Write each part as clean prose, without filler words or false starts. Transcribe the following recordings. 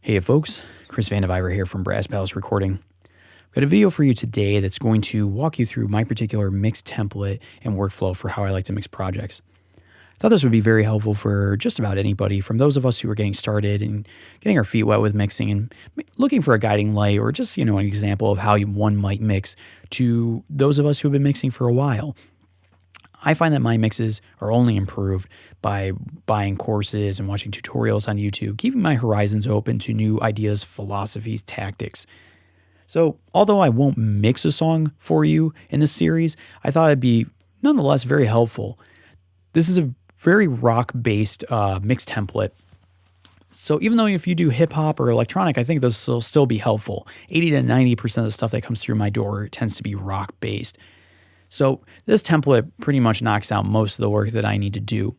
Hey folks, Chris Vandeviver here from Brass Palace Recording. I've got a video for you today that's going to walk you through my particular mix template and workflow for how I like to mix projects. I thought this would be very helpful for just about anybody, from those of us who are getting started and getting our feet wet with mixing and looking for a guiding light or just, an example of how one might mix, to those of us who have been mixing for a while. I find that my mixes are only improved by buying courses and watching tutorials on YouTube, keeping my horizons open to new ideas, philosophies, tactics. So, although I won't mix a song for you in this series, I thought it'd be nonetheless very helpful. This is a very rock-based mix template. So even though if you do hip-hop or electronic, I think this will still be helpful. 80 to 90% of the stuff that comes through my door tends to be rock-based. So this template pretty much knocks out most of the work that I need to do.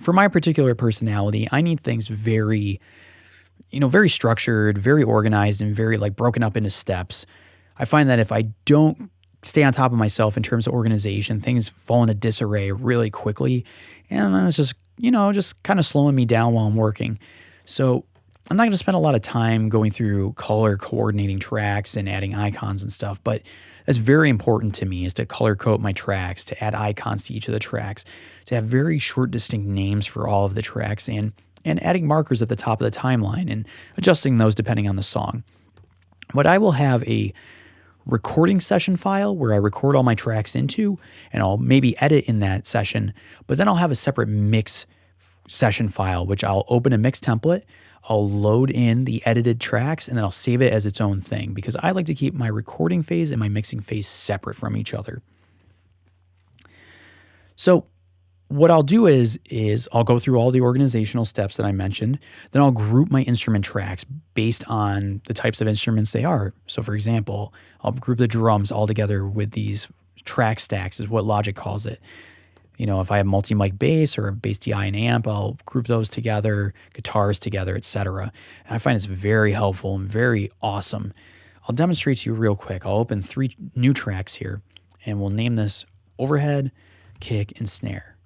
For my particular personality, I need things very structured, very organized, and very broken up into steps. I find that if I don't stay on top of myself in terms of organization, things fall into disarray really quickly, and then it's just kind of slowing me down while I'm working. So I'm not going to spend a lot of time going through color coordinating tracks and adding icons and stuff, but that's very important to me, is to color code my tracks, to add icons to each of the tracks, to have very short, distinct names for all of the tracks, and adding markers at the top of the timeline and adjusting those depending on the song. But I will have a recording session file where I record all my tracks into, and I'll maybe edit in that session, but then I'll have a separate mix session file, which I'll open a mix template, I'll load in the edited tracks, and then I'll save it as its own thing, because I like to keep my recording phase and my mixing phase separate from each other. So what I'll do is I'll go through all the organizational steps that I mentioned. Then I'll group my instrument tracks based on the types of instruments they are. So for example, I'll group the drums all together with these track stacks, is what Logic calls it. If I have multi-mic bass or a bass DI and amp, I'll group those together, guitars together, etc. And I find it's very helpful and very awesome. I'll demonstrate to you real quick. I'll open 3 new tracks here, and we'll name this overhead, kick, and snare.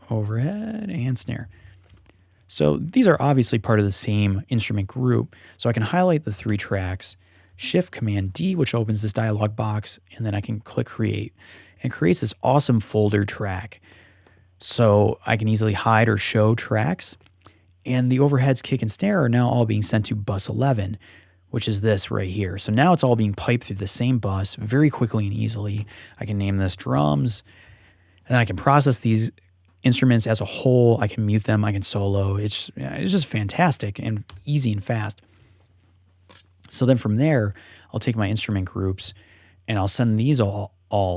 Overhead and snare. So these are obviously part of the same instrument group. So I can highlight the 3 tracks, Shift Command D, which opens this dialog box, and then I can click Create. And it creates this awesome folder track. So I can easily hide or show tracks. And the overheads, kick, and snare are now all being sent to bus 11, which is this right here. So now it's all being piped through the same bus very quickly and easily. I can name this drums, and I can process these instruments as a whole. I can mute them, I can solo. It's just fantastic and easy and fast. So then from there, I'll take my instrument groups and I'll send these all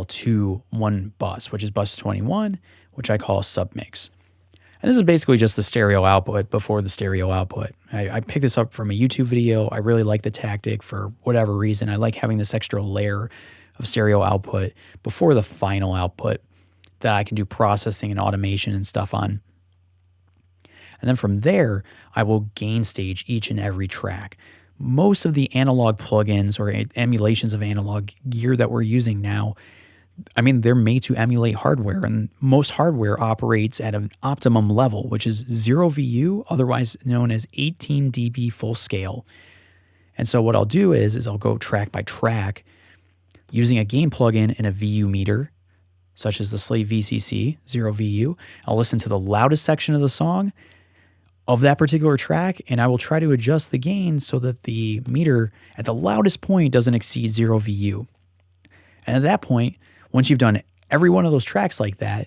to one bus, which is bus 21, which I call submix. And this is basically just the stereo output before the stereo output. I picked this up from a YouTube video. I really like the tactic for whatever reason. I like having this extra layer of stereo output before the final output that I can do processing and automation and stuff on. And then from there, I will gain stage each and every track. Most of the analog plugins or emulations of analog gear that we're using now, they're made to emulate hardware, and most hardware operates at an optimum level, which is 0 VU, otherwise known as 18 dB full scale. And so what I'll do is I'll go track by track using a gain plugin and a VU meter, such as the Slate VCC 0 VU. I'll listen to the loudest section of the song of that particular track, and I will try to adjust the gain so that the meter at the loudest point doesn't exceed 0 VU. And at that point, once you've done every one of those tracks like that,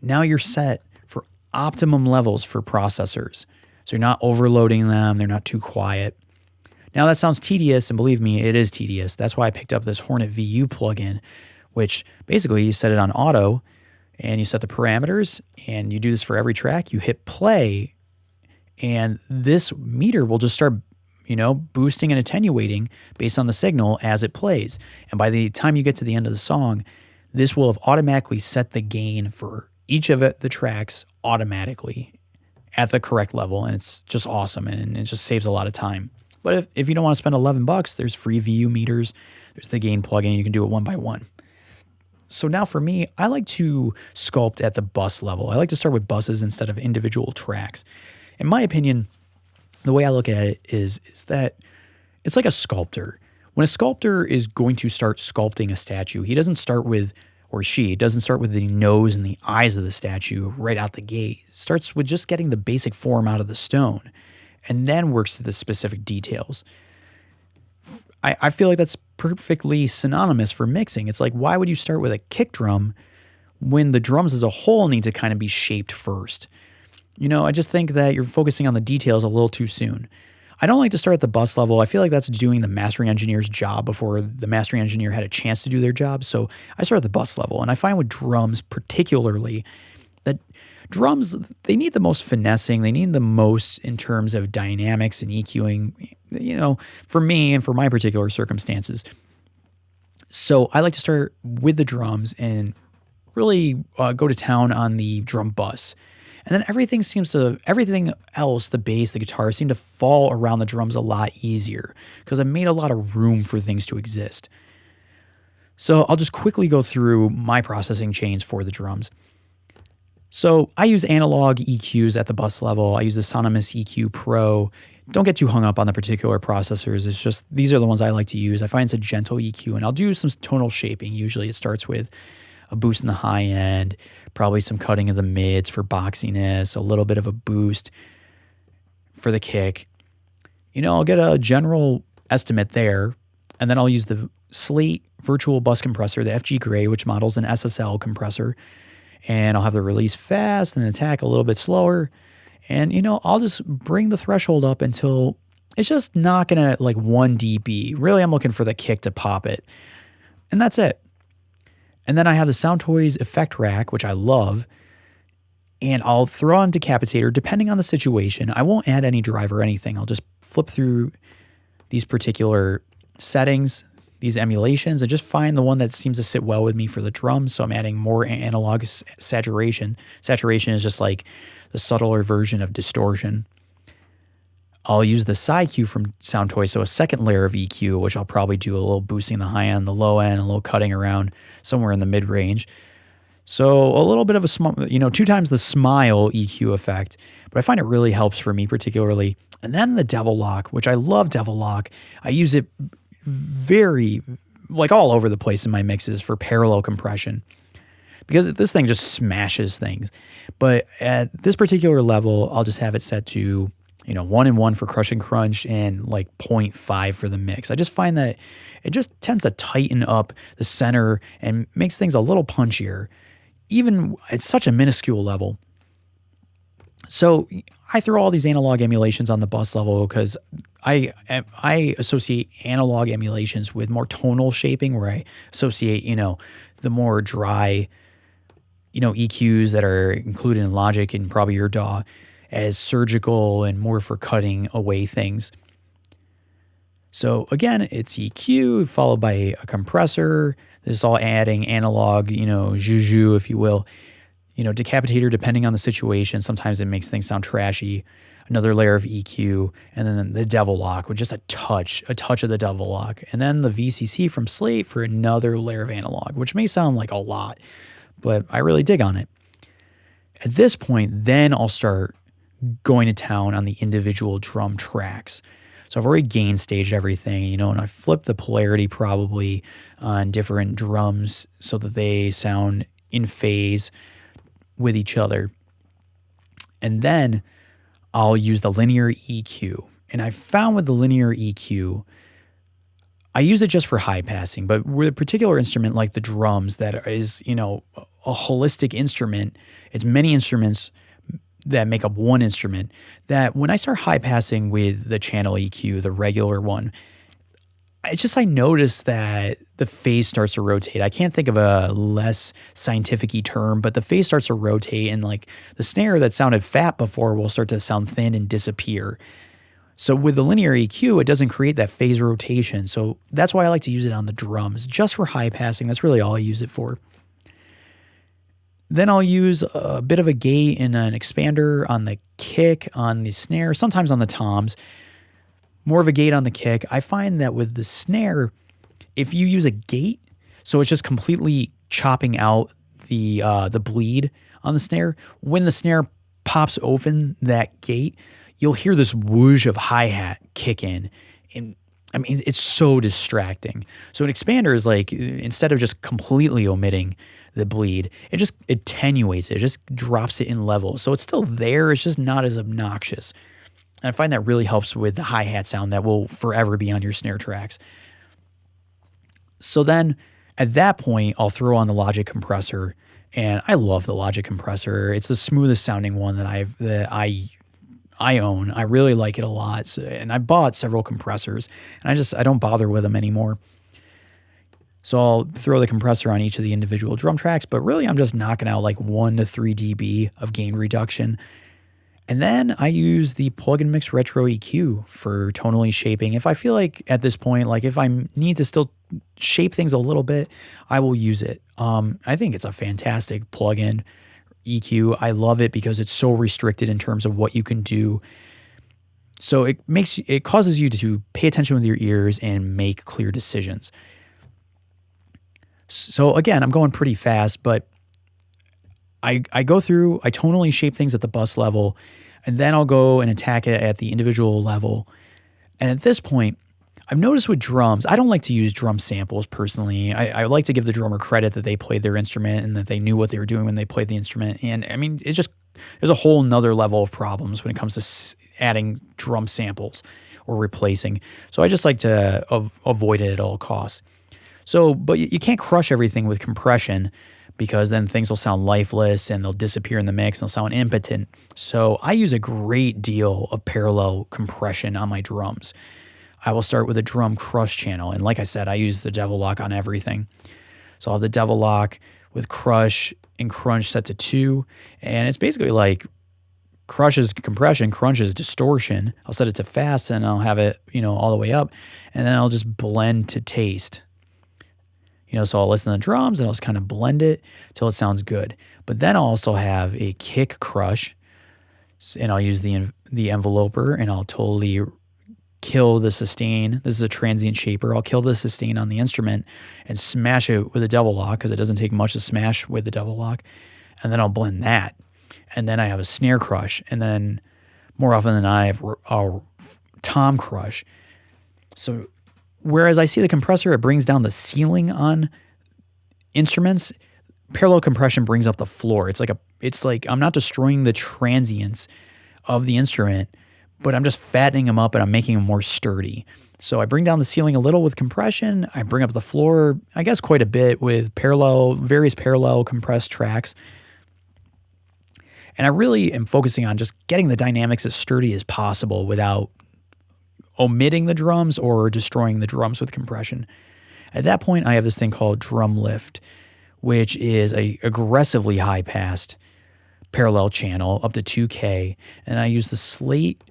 now you're set for optimum levels for processors. So you're not overloading them, they're not too quiet. Now that sounds tedious, and believe me, it is tedious. That's why I picked up this Hornet VU plugin, which basically you set it on auto and you set the parameters, and you do this for every track. You hit play, and this meter will just start, boosting and attenuating based on the signal as it plays. And by the time you get to the end of the song, this will have automatically set the gain for each of the tracks automatically at the correct level. And it's just awesome, and it just saves a lot of time. But if you don't want to spend $11, there's free VU meters. There's the gain plugin. You can do it one by one. So now for me, I like to sculpt at the bus level. I like to start with buses instead of individual tracks. In my opinion, The way I look at it is that it's like a sculptor. When a sculptor is going to start sculpting a statue, he doesn't start with, or she doesn't start with the nose and the eyes of the statue right out the gate. It starts with just getting the basic form out of the stone and then works to the specific details. I feel like that's perfectly synonymous for mixing. It's like, why would you start with a kick drum when the drums as a whole need to kind of be shaped first? I just think that you're focusing on the details a little too soon. I don't like to start at the bus level. I feel like that's doing the mastering engineer's job before the mastering engineer had a chance to do their job. So I start at the bus level. And I find with drums particularly that drums, they need the most finessing. They need the most in terms of dynamics and EQing, for me and for my particular circumstances. So I like to start with the drums and really go to town on the drum bus. And then everything else, the bass, the guitar, seem to fall around the drums a lot easier because I've made a lot of room for things to exist. So I'll just quickly go through my processing chains for the drums. So I use analog EQs at the bus level. I use the Sonomus EQ Pro. Don't get too hung up on the particular processors. It's just, these are the ones I like to use. I find it's a gentle EQ, and I'll do some tonal shaping. Usually it starts with a boost in the high end, probably some cutting of the mids for boxiness, a little bit of a boost for the kick. I'll get a general estimate there, and then I'll use the Slate virtual bus compressor, the FG Gray, which models an SSL compressor, and I'll have the release fast and attack a little bit slower. And, I'll just bring the threshold up until it's just not going to 1 dB. Really, I'm looking for the kick to pop it. And that's it. And then I have the Sound Toys effect rack, which I love. And I'll throw on Decapitator depending on the situation. I won't add any drive or anything. I'll just flip through these particular settings, these emulations, and just find the one that seems to sit well with me for the drums. So I'm adding more analog saturation. Saturation is just like the subtler version of distortion. I'll use the side Q from Sound Toys, so a second layer of EQ, which I'll probably do a little boosting the high end, the low end, a little cutting around somewhere in the mid range. So a little bit of a 2 times the smile EQ effect, but I find it really helps for me particularly. And then the Devil Lock, which I love Devil Lock. I use it very, all over the place in my mixes for parallel compression because this thing just smashes things. But at this particular level, I'll just have it set to 1 and 1 for crush and crunch and 0.5 for the mix. I just find that it just tends to tighten up the center and makes things a little punchier, even at such a minuscule level. So I throw all these analog emulations on the bus level because I associate analog emulations with more tonal shaping, where I associate, the more dry, EQs that are included in Logic and probably your DAW as surgical and more for cutting away things. So again, it's EQ followed by a compressor. This is all adding analog, juju, if you will. Decapitator, depending on the situation. Sometimes it makes things sound trashy. Another layer of EQ, and then the Devil Lock with just a touch of the Devil Lock. And then the VCC from Slate for another layer of analog, which may sound like a lot, but I really dig on it. At this point, then I'll start going to town on the individual drum tracks. So I've already gain staged everything, and I flip the polarity probably on different drums so that they sound in phase with each other. And then I'll use the linear EQ. And I found with the linear EQ, I use it just for high passing, but with a particular instrument like the drums that is, a holistic instrument, it's many instruments that make up one instrument, that when I start high passing with the channel EQ, the regular one, I notice that the phase starts to rotate. I can't think of a less scientific-y term, but the phase starts to rotate, and the snare that sounded fat before will start to sound thin and disappear. So with the linear EQ, it doesn't create that phase rotation. So that's why I like to use it on the drums, just for high passing. That's really all I use it for. Then I'll use a bit of a gate and an expander on the kick, on the snare, sometimes on the toms. More of a gate on the kick. I find that with the snare, if you use a gate, so it's just completely chopping out the bleed on the snare, when the snare pops open that gate, you'll hear this whoosh of hi-hat kick in. And I mean, it's so distracting. So an expander is like, instead of just completely omitting the bleed, it just attenuates it. It just drops it in level. So it's still there. It's just not as obnoxious. And I find that really helps with the hi-hat sound that will forever be on your snare tracks. So then at that point, I'll throw on the Logic compressor. And I love the Logic compressor. It's the smoothest sounding one that I own. I really like it a lot. So, and I bought several compressors, and I don't bother with them anymore. So I'll throw the compressor on each of the individual drum tracks, but really I'm just knocking out like 1 to 3 dB of gain reduction. And then I use the Plug and Mix Retro EQ for tonally shaping. If I feel like at this point, like if I need to still shape things a little bit, I will use it. I think it's a fantastic plug-in EQ. I love it because it's so restricted in terms of what you can do. So it causes you to pay attention with your ears and make clear decisions. So again, I'm going pretty fast, but I go through, I tonally shape things at the bus level, and then I'll go and attack it at the individual level. And at this point, I've noticed with drums, I don't like to use drum samples personally. I like to give the drummer credit that they played their instrument and that they knew what they were doing when they played the instrument. And I mean, there's a whole nother level of problems when it comes to adding drum samples or replacing. So I just like to avoid it at all costs. So, but you can't crush everything with compression because then things will sound lifeless and they'll disappear in the mix and they'll sound impotent. So I use a great deal of parallel compression on my drums. I will start with a drum crush channel. And like I said, I use the Devil Lock on everything. So I'll have the Devil Lock with crush and crunch set to 2. And it's basically like crush is compression, crunch is distortion. I'll set it to fast and I'll have it, all the way up. And then I'll just blend to taste. So I'll listen to the drums and I'll just kind of blend it till it sounds good. But then I'll also have a kick crush, and I'll use the enveloper, and I'll totally kill the sustain. This is a transient shaper. I'll kill the sustain on the instrument and smash it with a Devil Lock because it doesn't take much to smash with the Devil Lock. And then I'll blend that. And then I have a snare crush. And then more often than not, I have a tom crush. So whereas I see the compressor, it brings down the ceiling on instruments, parallel compression brings up the floor. It's like I'm not destroying the transients of the instrument, but I'm just fattening them up and I'm making them more sturdy. So I bring down the ceiling a little with compression. I bring up the floor, I guess, quite a bit with various parallel compressed tracks. And I really am focusing on just getting the dynamics as sturdy as possible without omitting the drums or destroying the drums with compression. At that point, I have this thing called drum lift, which is a aggressively high-passed parallel channel up to 2K. And I use the Slate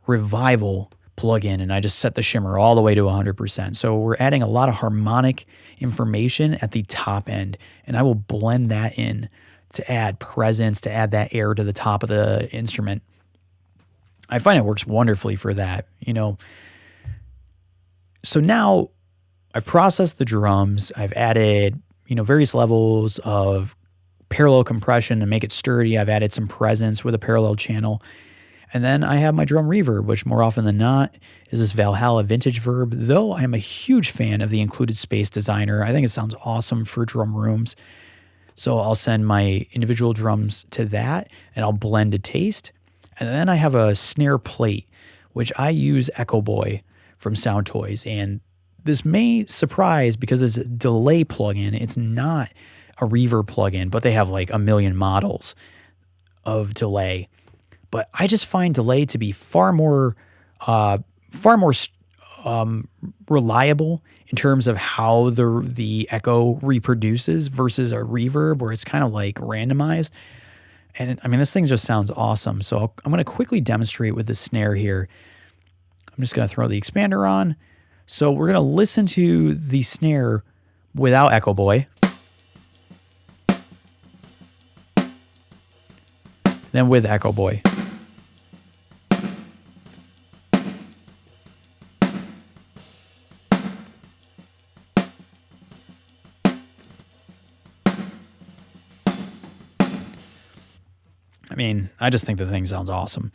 Revival plugin, and I just set the shimmer all the way to 100%. So we're adding a lot of harmonic information at the top end, and I will blend that in to add presence, to add that air to the top of the instrument. I find it works wonderfully for that, So now I've processed the drums. I've added, various levels of parallel compression to make it sturdy. I've added some presence with a parallel channel. And then I have my drum reverb, which more often than not is this Valhalla vintage verb, though I'm a huge fan of the included space designer. I think it sounds awesome for drum rooms. So I'll send my individual drums to that, and I'll blend to taste. And then I have a snare plate, which I use Echo Boy from Sound Toys. And this may surprise because it's a delay plugin. It's not a reverb plugin, but they have like a million models of delay. But I just find delay to be far more reliable in terms of how the echo reproduces versus a reverb where it's kind of like randomized. And I mean, this thing just sounds awesome. So I'm going to quickly demonstrate with the snare here. I'm just going to throw the expander on. So we're going to listen to the snare without Echo Boy. Then with Echo Boy. I mean, I just think the thing sounds awesome.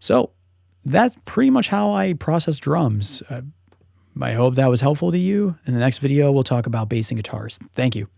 So that's pretty much how I process drums. I hope that was helpful to you. In the next video, we'll talk about bass and guitars. Thank you.